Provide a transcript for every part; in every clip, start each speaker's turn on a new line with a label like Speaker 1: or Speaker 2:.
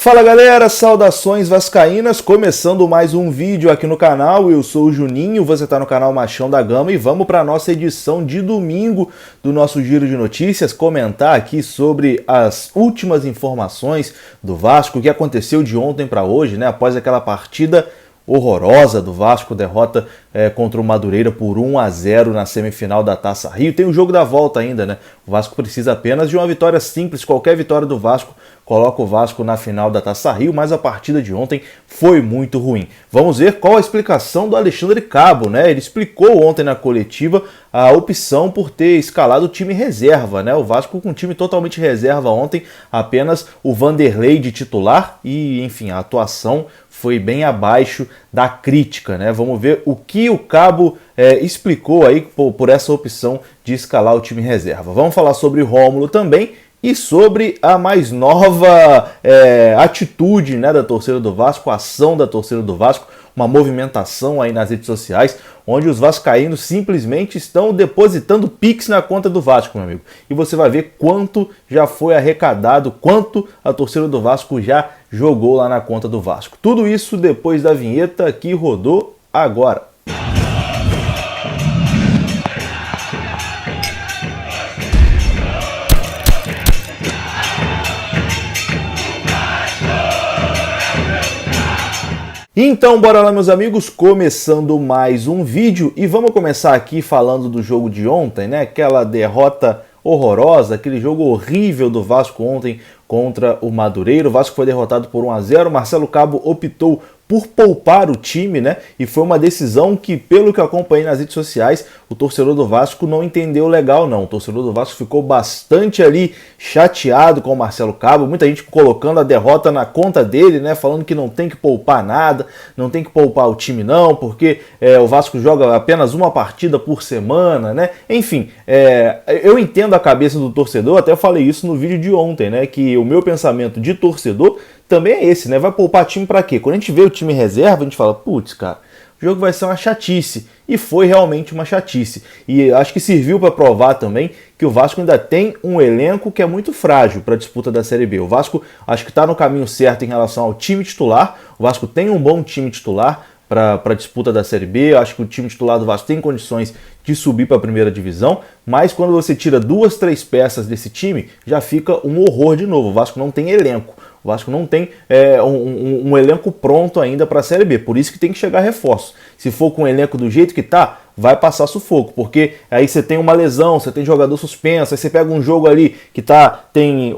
Speaker 1: Fala galera, saudações vascaínas, começando mais um vídeo aqui no canal. Eu sou o Juninho, você está no canal Machão da Gama e vamos para a nossa edição de domingo do nosso Giro de Notícias, comentar aqui sobre as últimas informações do Vasco, o que aconteceu de ontem para hoje, né? Após aquela partida horrorosa do Vasco, derrota contra o Madureira por 1-0 na semifinal da Taça Rio. Tem o jogo da volta ainda, né? O Vasco precisa apenas de uma vitória simples, qualquer vitória do Vasco coloca o Vasco na final da Taça Rio, mas a partida de ontem foi muito ruim. Vamos ver qual a explicação do Alexandre Cabo, né? Ele explicou ontem na coletiva a opção por ter escalado o time reserva, né? O Vasco com um time totalmente reserva ontem, apenas o Vanderlei de titular e, enfim, a atuação foi bem abaixo da crítica, né? Vamos ver o que o Cabo explicou aí por essa opção de escalar o time reserva. Vamos falar sobre Rômulo também e sobre a mais nova atitude, né, da torcida do Vasco, a ação da torcida do Vasco, uma movimentação aí nas redes sociais, onde os vascaínos simplesmente estão depositando Pix na conta do Vasco, meu amigo. E você vai ver quanto já foi arrecadado, quanto a torcida do Vasco já jogou lá na conta do Vasco. Tudo isso depois da vinheta que rodou agora. Então bora lá, meus amigos, começando mais um vídeo e vamos começar aqui falando do jogo de ontem, né? Aquela derrota horrorosa, aquele jogo horrível do Vasco ontem contra o Madureira. O Vasco foi derrotado por 1-0, Marcelo Cabo optou por poupar o time, né? E foi uma decisão que, pelo que eu acompanhei nas redes sociais, o torcedor do Vasco não entendeu legal, não. O torcedor do Vasco ficou bastante ali chateado com o Marcelo Cabo, muita gente colocando a derrota na conta dele, né? Falando que não tem que poupar nada, não tem que poupar o time não, porque o Vasco joga apenas uma partida por semana, né? Enfim, eu entendo a cabeça do torcedor, até falei isso no vídeo de ontem, né? Que o meu pensamento de torcedor também é esse, né? Vai poupar time pra quê? Quando a gente vê o time reserva, a gente fala, putz, cara, o jogo vai ser uma chatice. E foi realmente uma chatice. E acho que serviu para provar também que o Vasco ainda tem um elenco que é muito frágil para a disputa da Série B. O Vasco acho que está no caminho certo em relação ao time titular. O Vasco tem um bom time titular para a disputa da Série B. Eu acho que o time titular do Vasco tem condições de subir para a primeira divisão, mas quando você tira 2, 3 peças desse time, já fica um horror de novo. O Vasco não tem elenco. O Vasco não tem um elenco pronto ainda para a Série B, por isso que tem que chegar reforço. Se for com o elenco do jeito que tá, vai passar sufoco, porque aí você tem uma lesão, você tem jogador suspenso, aí você pega um jogo ali que tem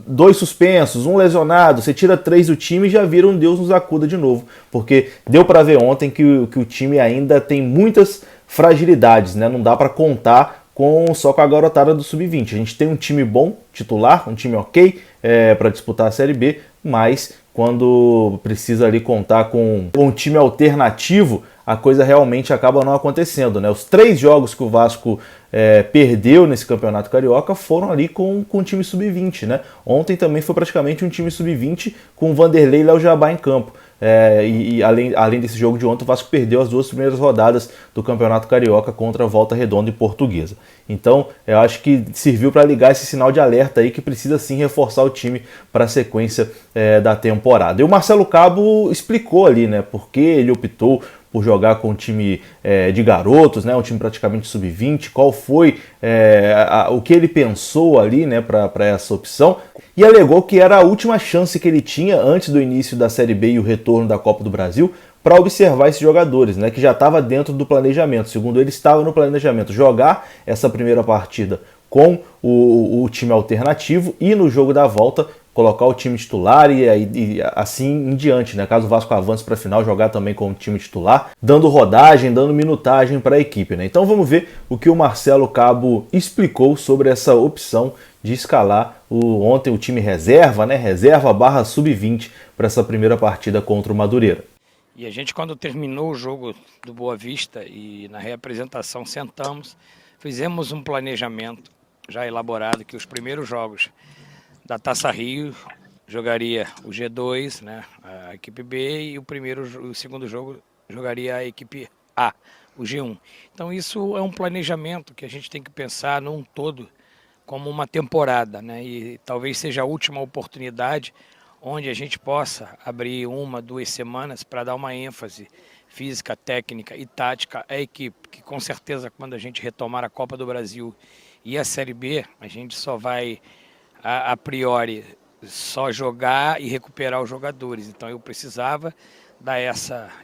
Speaker 1: 2 suspensos, 1 lesionado, você tira 3 do time e já vira um Deus nos acuda de novo, porque deu para ver ontem que o time ainda tem muitas fragilidades, né? Não dá para contar só com a garotada do Sub-20. A gente tem um time bom, titular, um time ok para disputar a Série B, mas quando precisa ali contar com um time alternativo, a coisa realmente acaba não acontecendo, né? Os 3 jogos que o Vasco perdeu nesse Campeonato Carioca foram ali com o time Sub-20, né? Ontem também foi praticamente um time Sub-20 com o Vanderlei e Léo Jabá em campo. Além desse jogo de ontem, o Vasco perdeu as 2 primeiras rodadas do Campeonato Carioca contra a Volta Redonda e Portuguesa. Então, eu acho que serviu para ligar esse sinal de alerta aí que precisa sim reforçar o time para a sequência da temporada. E o Marcelo Cabo explicou ali, né, por que ele optou por jogar com um time de garotos, né, um time praticamente sub-20, qual foi o que ele pensou ali, né, para essa opção, e alegou que era a última chance que ele tinha antes do início da Série B e o retorno da Copa do Brasil para observar esses jogadores, né, que já estava dentro do planejamento. Segundo ele, estava no planejamento jogar essa primeira partida com o time alternativo e no jogo da volta colocar o time titular e assim em diante, né? Caso o Vasco avance para a final, jogar também com o time titular, dando rodagem, dando minutagem para a equipe, né? Então vamos ver o que o Marcelo Cabo explicou sobre essa opção de escalar ontem o time reserva, né? Reserva / sub-20 para essa primeira partida contra o Madureira.
Speaker 2: E a gente, quando terminou o jogo do Boa Vista e na reapresentação sentamos, fizemos um planejamento já elaborado que os primeiros jogos da Taça Rio jogaria o G2, né, a equipe B, e o segundo jogo jogaria a equipe A, o G1. Então isso é um planejamento que a gente tem que pensar num todo como uma temporada, né, e talvez seja a última oportunidade onde a gente possa abrir 1, 2 semanas para dar uma ênfase física, técnica e tática à equipe, que com certeza quando a gente retomar a Copa do Brasil e a Série B, a gente só vai, a priori, só jogar e recuperar os jogadores. Então eu precisava dar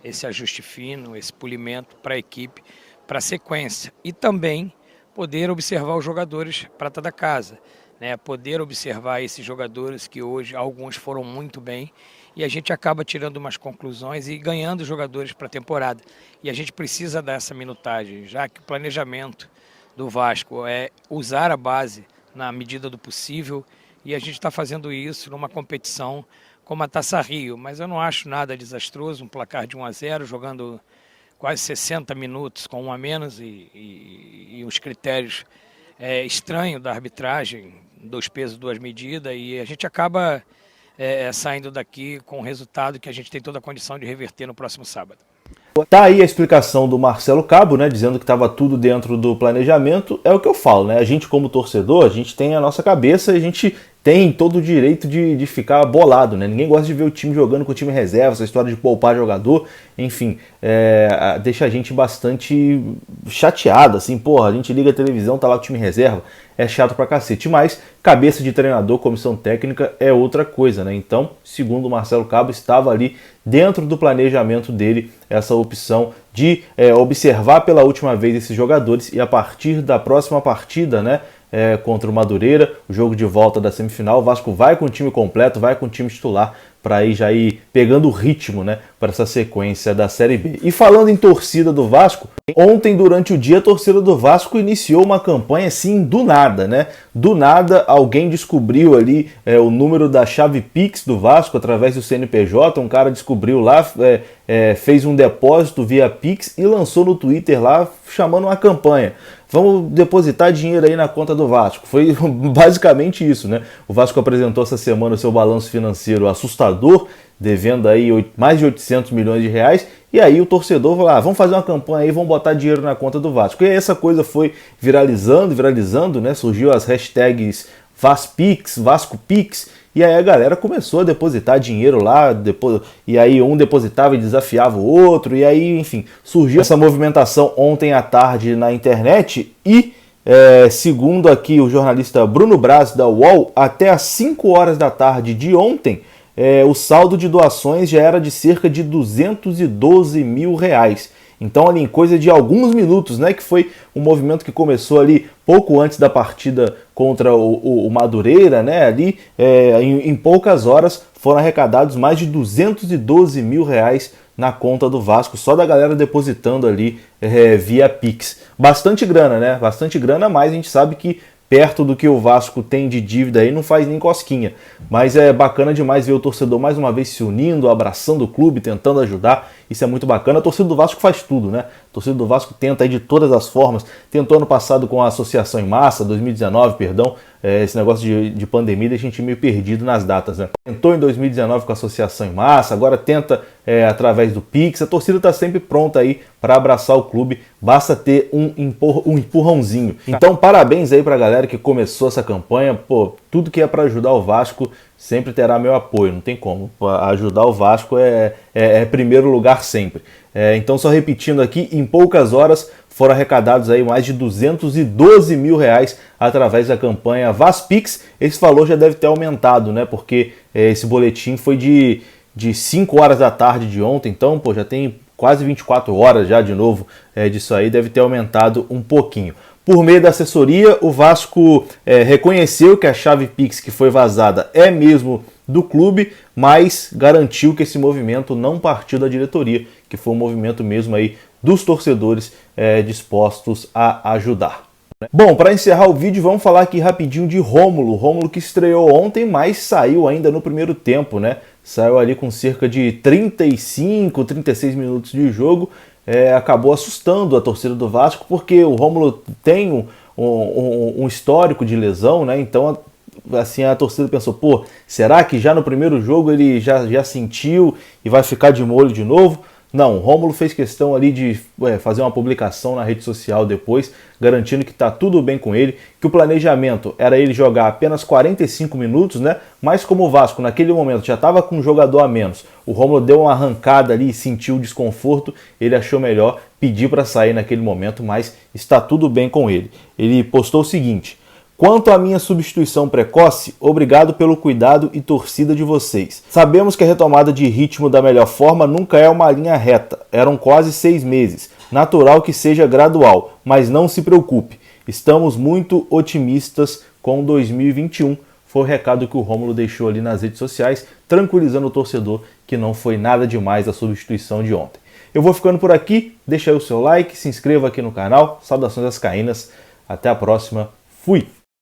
Speaker 2: esse ajuste fino, esse polimento para a equipe, para a sequência. E também poder observar os jogadores prata da casa, né? Poder observar esses jogadores que hoje alguns foram muito bem e a gente acaba tirando umas conclusões e ganhando jogadores para a temporada. E a gente precisa dessa minutagem, já que o planejamento do Vasco é usar a base na medida do possível e a gente está fazendo isso numa competição como a Taça Rio, mas eu não acho nada desastroso, um placar de 1-0, jogando quase 60 minutos com 1 a menos e os critérios estranhos da arbitragem, 2 pesos, 2 medidas, e a gente acaba saindo daqui com um resultado que a gente tem toda a condição de reverter no próximo sábado.
Speaker 1: Tá aí a explicação do Marcelo Cabo, né, dizendo que estava tudo dentro do planejamento. É o que eu falo, né? A gente como torcedor, a gente tem a nossa cabeça e a gente tem todo o direito de ficar bolado, né? Ninguém gosta de ver o time jogando com o time reserva, essa história de poupar jogador, enfim, deixa a gente bastante chateado, assim, porra, a gente liga a televisão, tá lá o time reserva, é chato pra cacete, mas cabeça de treinador, comissão técnica é outra coisa, né? Então, segundo o Marcelo Cabo, estava ali dentro do planejamento dele essa opção de observar pela última vez esses jogadores e a partir da próxima partida, né, contra o Madureira, o jogo de volta da semifinal, o Vasco vai com o time completo, vai com o time titular para já ir pegando o ritmo, né, para essa sequência da Série B. E falando em torcida do Vasco, ontem durante o dia a torcida do Vasco iniciou uma campanha assim do nada, né? Do nada alguém descobriu ali o número da chave Pix do Vasco através do CNPJ, um cara descobriu lá, fez um depósito via Pix e lançou no Twitter lá chamando uma campanha. Vamos depositar dinheiro aí na conta do Vasco. Foi basicamente isso, né? O Vasco apresentou essa semana o seu balanço financeiro assustador, devendo aí mais de 800 milhões de reais, e aí o torcedor falou, vamos fazer uma campanha aí, vamos botar dinheiro na conta do Vasco. E aí essa coisa foi viralizando, né? Surgiu as hashtags VasPix, VascoPix, e aí a galera começou a depositar dinheiro lá, e aí um depositava e desafiava o outro, e aí, enfim, surgiu essa movimentação ontem à tarde na internet e, segundo aqui o jornalista Bruno Braz da UOL, até às 5 horas da tarde de ontem, o saldo de doações já era de cerca de 212 mil reais. Então, ali em coisa de alguns minutos, né, que foi um movimento que começou ali pouco antes da partida contra o Madureira, né, ali em poucas horas foram arrecadados mais de 212 mil reais na conta do Vasco, só da galera depositando ali via Pix. Bastante grana, né, bastante grana, mas a gente sabe que perto do que o Vasco tem de dívida aí, não faz nem cosquinha. Mas é bacana demais ver o torcedor mais uma vez se unindo, abraçando o clube, tentando ajudar. Isso é muito bacana. A torcida do Vasco faz tudo, né? A torcida do Vasco tenta aí de todas as formas. Tentou ano passado com a associação em massa, 2019, perdão. Esse negócio de pandemia deixa a gente meio perdido nas datas, né? Tentou em 2019 com a associação em massa, agora tenta através do Pix. A torcida está sempre pronta aí para abraçar o clube, basta ter um empurrãozinho. Então parabéns aí para a galera que começou essa campanha. Pô, tudo que é para ajudar o Vasco sempre terá meu apoio, não tem como. Ajudar o Vasco é primeiro lugar sempre. Então só repetindo aqui, em poucas horas foram arrecadados aí mais de 212 mil reais através da campanha VasPix. Esse valor já deve ter aumentado, né? Porque esse boletim foi de 5 horas da tarde de ontem, então pô, já tem quase 24 horas já de novo disso aí, deve ter aumentado um pouquinho. Por meio da assessoria, o Vasco reconheceu que a chave Pix que foi vazada é mesmo do clube, mas garantiu que esse movimento não partiu da diretoria, que foi um movimento mesmo aí dos torcedores dispostos a ajudar. Bom, para encerrar o vídeo, vamos falar aqui rapidinho de Rômulo. Rômulo que estreou ontem, mas saiu ainda no primeiro tempo, né? Saiu ali com cerca de 35, 36 minutos de jogo. Acabou assustando a torcida do Vasco, porque o Rômulo tem um histórico de lesão, né? Então, assim, a torcida pensou, pô, será que já no primeiro jogo ele já sentiu e vai ficar de molho de novo? Não, o Rômulo fez questão ali de fazer uma publicação na rede social depois, garantindo que está tudo bem com ele, que o planejamento era ele jogar apenas 45 minutos, né? Mas como o Vasco naquele momento já estava com um jogador a menos, o Rômulo deu uma arrancada ali e sentiu o desconforto, ele achou melhor pedir para sair naquele momento, mas está tudo bem com ele. Ele postou o seguinte: quanto à minha substituição precoce, obrigado pelo cuidado e torcida de vocês. Sabemos que a retomada de ritmo da melhor forma nunca é uma linha reta, eram quase 6 meses. Natural que seja gradual, mas não se preocupe, estamos muito otimistas com 2021. Foi o recado que o Rômulo deixou ali nas redes sociais, tranquilizando o torcedor que não foi nada demais a substituição de ontem. Eu vou ficando por aqui, deixa aí o seu like, se inscreva aqui no canal, saudações vascaínas, até a próxima, fui!